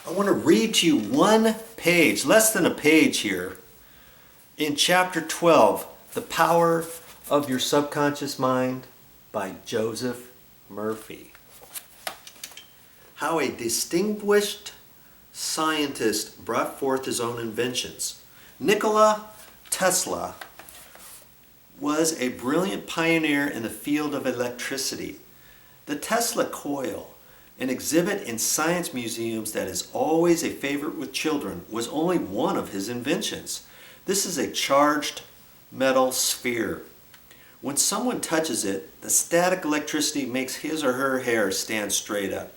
I want to read to you one page, less than a page here, in chapter 12, The Power of Your Subconscious Mind by Joseph Murphy. How a distinguished scientist brought forth his own inventions. Nikola Tesla was a brilliant pioneer in the field of electricity. The Tesla coil, an exhibit in science museums that is always a favorite with children, was only one of his inventions. This is a charged metal sphere. When someone touches it, the static electricity makes his or her hair stand straight up.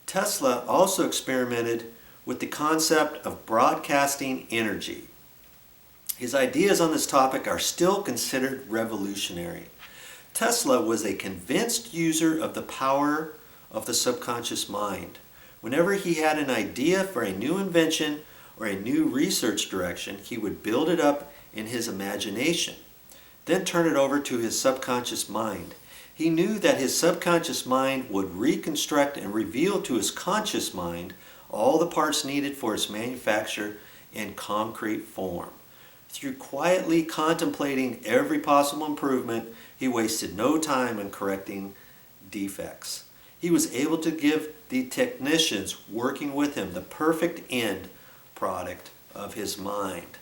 Tesla also experimented with the concept of broadcasting energy. His ideas on this topic are still considered revolutionary. Tesla was a convinced user of the power of the subconscious mind. Whenever he had an idea for a new invention or a new research direction, he would build it up in his imagination, then turn it over to his subconscious mind. He knew that his subconscious mind would reconstruct and reveal to his conscious mind all the parts needed for its manufacture in concrete form. Through quietly contemplating every possible improvement, he wasted no time in correcting defects. He was able to give the technicians working with him the perfect end product of his mind.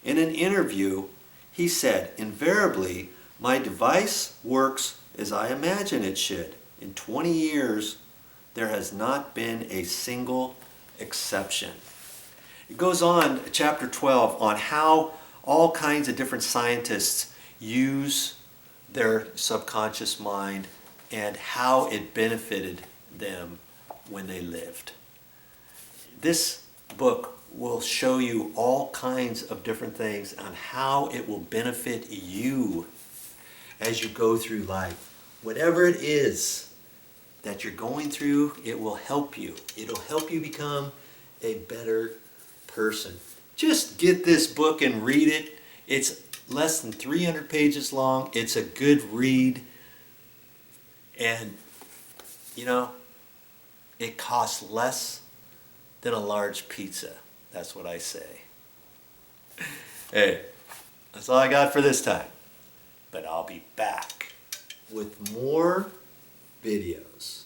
In an interview, he said, "Invariably, my device works as I imagine it should. In 20 years, there has not been a single exception." It goes on, chapter 12, on how all kinds of different scientists use their subconscious mind and how it benefited them when they lived. This book will show you all kinds of different things on how it will benefit you as you go through life. Whatever it is that you're going through, it will help you. It'll help you become a better person. Just get this book and read it. It's less than 300 pages long. It's a good read. And, you know, it costs less than a large pizza. That's what I say. Hey, that's all I got for this time. But I'll be back with more videos.